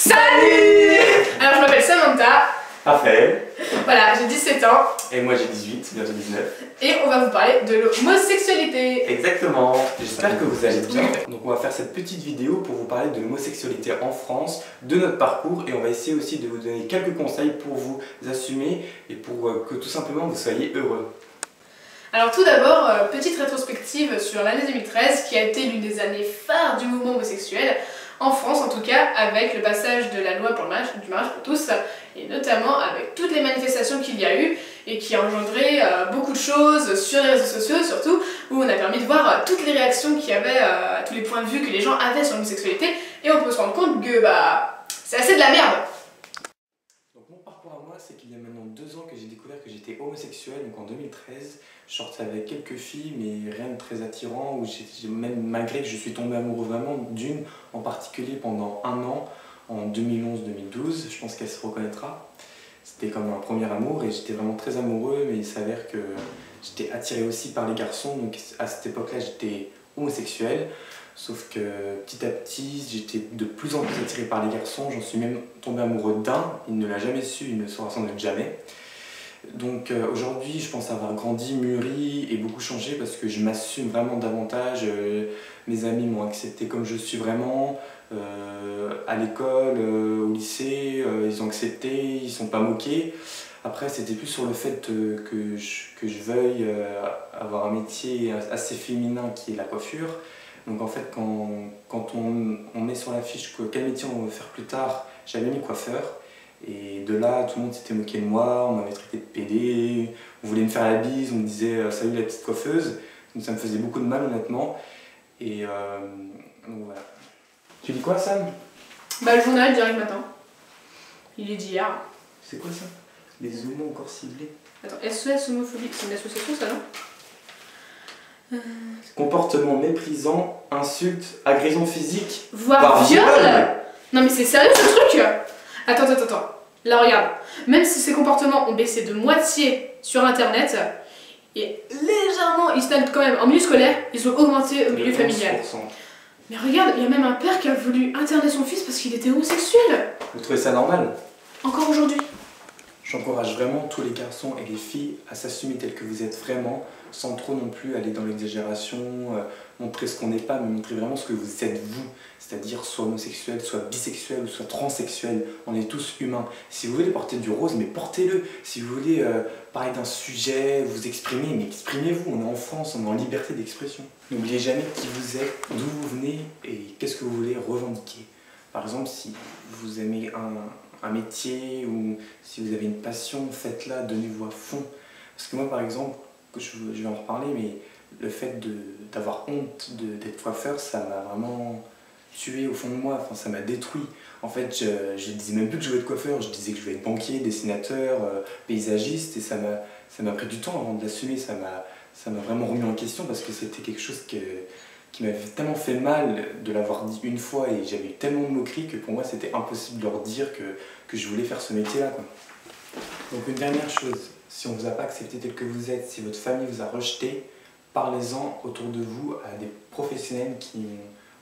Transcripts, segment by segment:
Salut! Alors je m'appelle Samantha. Raphaël. Voilà, j'ai 17 ans. Et moi j'ai 18, bientôt 19. Et on va vous parler de l'homosexualité. Exactement. J'espère que vous allez bien. Donc on va faire cette petite vidéo pour vous parler de l'homosexualité en France, de notre parcours, et on va essayer aussi de vous donner quelques conseils pour vous assumer et pour que tout simplement vous soyez heureux. Alors tout d'abord, petite rétrospective sur l'année 2013 qui a été l'une des années phares du mouvement homosexuel, en France en tout cas, avec le passage de la loi pour du mariage pour tous, et notamment avec toutes les manifestations qu'il y a eu et qui a engendré beaucoup de choses sur les réseaux sociaux surtout, où on a permis de voir toutes les réactions qu'il y avait, tous les points de vue que les gens avaient sur l'homosexualité, et on peut se rendre compte que c'est assez de la merde. Donc mon parcours à moi, c'est qu'il y a maintenant 2 ans que j'ai découvert que j'étais homosexuel, donc en 2013. Je sortais avec quelques filles, mais rien de très attirant, même malgré que je suis tombé amoureux vraiment d'une, en particulier pendant 1 an, en 2011-2012, je pense qu'elle se reconnaîtra. C'était comme un premier amour et j'étais vraiment très amoureux, mais il s'avère que j'étais attiré aussi par les garçons, donc à cette époque-là j'étais homosexuel. Sauf que petit à petit, j'étais de plus en plus attiré par les garçons, j'en suis même tombé amoureux d'un, il ne l'a jamais su, il ne le saura sans doute jamais. Donc aujourd'hui, je pense avoir grandi, mûri et beaucoup changé parce que je m'assume vraiment davantage. Mes amis m'ont accepté comme je suis vraiment. À l'école, au lycée, ils ont accepté, ils ne sont pas moqués. Après, c'était plus sur le fait que je veuille avoir un métier assez féminin qui est la coiffure. Donc en fait, quand on met sur la fiche quel métier on veut faire plus tard, j'avais mis coiffeur. Et de là, tout le monde s'était moqué de moi, on m'avait traité de pédé, on voulait me faire la bise, on me disait salut la petite coiffeuse. Donc ça me faisait beaucoup de mal honnêtement. Et donc voilà. Tu dis quoi Sam? Le journal direct matin. Il est d'hier. C'est quoi ça? Les homos encore ciblés. Attends, SOS homophobie, c'est une association ça non? Comportement méprisant, insulte, agression physique, voire viol. Non mais c'est sérieux ce truc? Attends. Là regarde, même si ces comportements ont baissé de moitié sur internet, et légèrement ils stagnent quand même en milieu scolaire, ils ont augmenté au milieu familial. Mais regarde, il y a même un père qui a voulu interner son fils parce qu'il était homosexuel. Vous trouvez ça normal? Encore aujourd'hui. J'encourage vraiment tous les garçons et les filles à s'assumer tels que vous êtes vraiment, sans trop non plus aller dans l'exagération, montrer ce qu'on n'est pas, mais montrer vraiment ce que vous êtes vous. C'est-à-dire soit homosexuel, soit bisexuel, ou soit transsexuel. On est tous humains. Si vous voulez porter du rose, mais portez-le. Si vous voulez parler d'un sujet, vous exprimer, mais exprimez-vous. On est en France, on est en liberté d'expression. N'oubliez jamais qui vous êtes, d'où vous venez et qu'est-ce que vous voulez revendiquer. Par exemple, si vous aimez un métier ou si vous avez une passion, faites-la, donnez-vous à fond. Parce que moi, par exemple, je vais en reparler, mais le fait d'avoir honte d'être coiffeur, ça m'a vraiment tué au fond de moi, enfin, ça m'a détruit. En fait, je disais même plus que je voulais être coiffeur, je disais que je voulais être banquier, dessinateur, paysagiste, et ça m'a pris du temps avant de l'assumer, ça m'a vraiment remis en question parce que c'était quelque chose qui m'avait tellement fait mal de l'avoir dit une fois et j'avais eu tellement de moqueries que pour moi c'était impossible de leur dire que je voulais faire ce métier-là. Donc une dernière chose, si on ne vous a pas accepté tel que vous êtes, si votre famille vous a rejeté, parlez-en autour de vous à des professionnels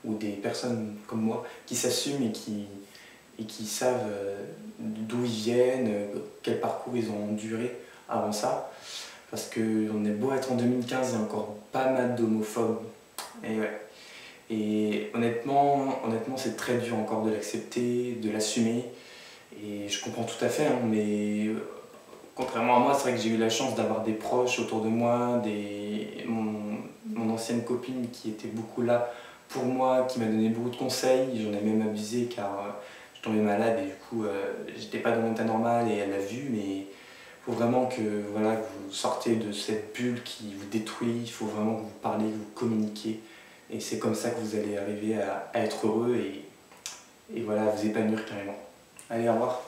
ou des personnes comme moi qui s'assument et qui savent d'où ils viennent, quel parcours ils ont enduré avant ça. Parce qu'on est beau être en 2015, il y a encore pas mal d'homophobes. Et ouais. Et honnêtement c'est très dur encore de l'accepter, de l'assumer. Et je comprends tout à fait, hein, mais contrairement à moi, c'est vrai que j'ai eu la chance d'avoir des proches autour de moi, mon ancienne copine qui était beaucoup là pour moi, qui m'a donné beaucoup de conseils. J'en ai même abusé car je tombais malade et du coup j'étais pas dans mon état normal et elle l'a vu, mais il faut vraiment que vous sortez de cette bulle qui vous détruit, il faut vraiment que vous parlez, que vous communiquiez. Et c'est comme ça que vous allez arriver à être heureux et voilà, à vous épanouir carrément. Allez, au revoir.